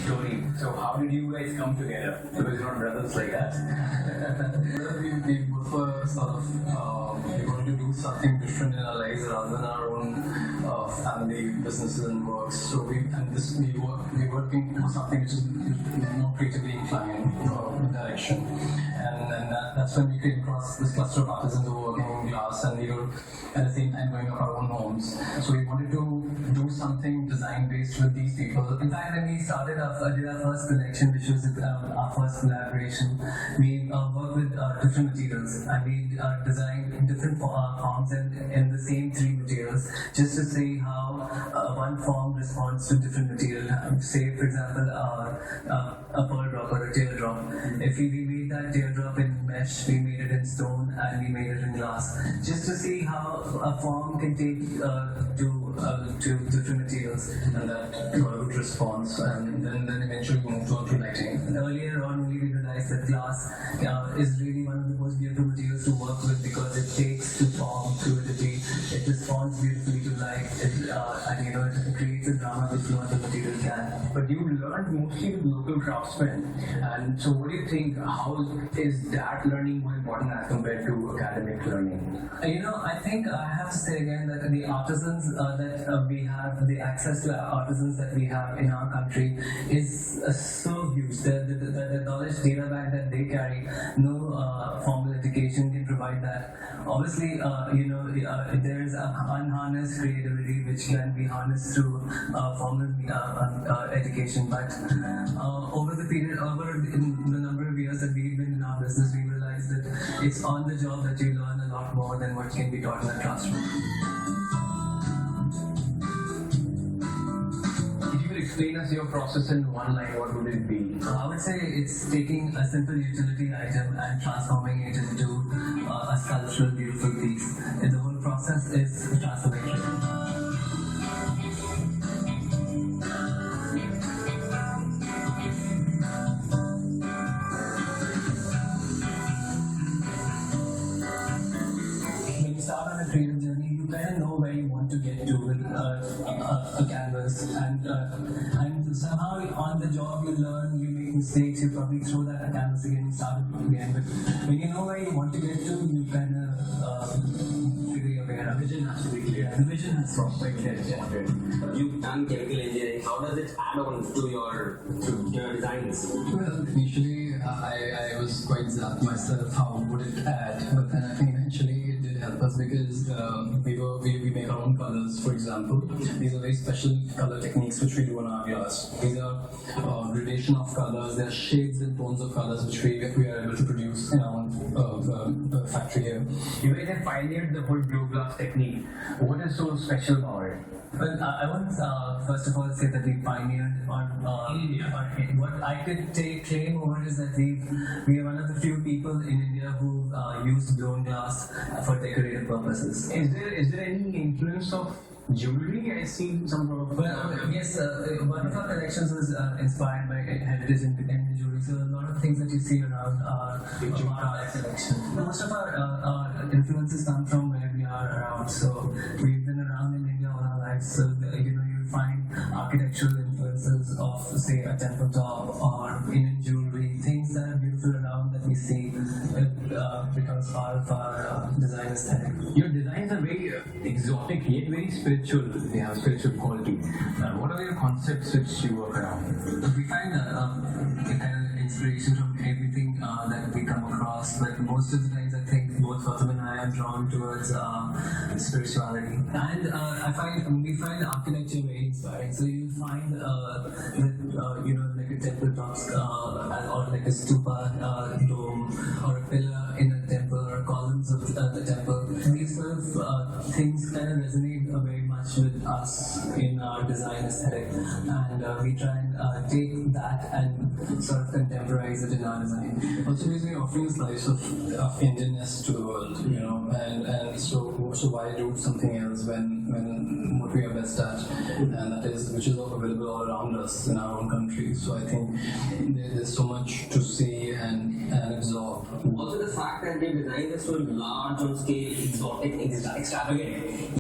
story. So how did you guys come together? Because you're not brothers like us. We both were sort of we wanted to do something different in our lives rather than our own family businesses and works. So we working for something which is more creatively inclined direction. And that's when we came across this cluster of artisans who were working in glass, and we were at the same time going up our own homes. So we wanted to do something design based with these people. In fact, when we started did our first collection, which was our first collaboration, we worked with different materials, and we designed different forms in the same three materials, just to see how one form responds to different material. Say, for example, a pearl drop or a teardrop. If we made that teardrop in mesh, we made it in stone, and we made it in glass, just to see how a form can take to different materials, and that got a good response. And then eventually we moved on to lighting. And earlier on, we realized that glass is really one of the most beautiful materials to work with, because it takes to form fluidity, it responds beautifully to light, and it creates a drama which no other material can. But you learned mostly with local craftsmen, and so what do you think? How is that learning more important as compared to academic learning? I think I have to say again that the artisans that we have, the access to artisans that we have in our country is so huge. The knowledge data bank that they carry, no formal education can provide that. Obviously, there is unharnessed creativity which can be harnessed through formal education. But over the number of years that we've been in our business, we realized that it's on the job that you learn a lot more than what can be taught in a classroom. If you could explain us your process in one line, what would it be? I would say it's taking a simple utility item and transforming it into a sculptural, beautiful piece. And the whole process is transformation. Start on a creative journey, you kind of know where you want to get to with a canvas, and somehow on the job you learn, you make mistakes, you probably throw that canvas again and start it again. But when you know where you want to get to, you kind of figure your way out. The vision has to be clear. The vision has to be clear. You've done chemical engineering. How does it add on to your designs? Well, initially I was quite zapped myself. How would it add? But then I think eventually it did help us, because we make our own colors. For example, these are very special color techniques which we do on our glass. These are gradation of colors. There are shades and tones of colors which we are able to produce in our own factory here. You guys have pioneered the whole blue glass technique. What is so special about it? Well, I want first of all say that we pioneered what I could claim over is that we are one of the few people in India who use blown glass for decorative purposes. Is there any influence of jewelry? I see some sort of... Well, yes, one of our collections was inspired by heritage and jewelry. So a lot of things that you see around are our collection. Most of our influences come from where we are around. So we've been around in India all our lives. So you'll find architectural influences of, say, a temple top or Indian jewelry, things that are beautiful around that we see. It becomes part of our design aesthetic. Your designs are very exotic yet very spiritual. They have spiritual quality. What are your concepts which you work around? We find a kind of inspiration from everything that we come across, but most of the times I think both Gautam and I are drawn towards spirituality. And we find architecture very inspiring. So you find like a temple tops or like a stupa dome or a pillar in a temple or columns of the temple. These sort of things kind of resonate very much with us in our design aesthetic, and we try and take that and sort of contemporize it in our design. Also, because we're offering a slice of Indianness to the world, and so why do something else when what we are best at, and that is which is available all around us in our own country. So I think there's so much to see and absorb. Also, the fact that they design is so large on scale, exotic, extravagant.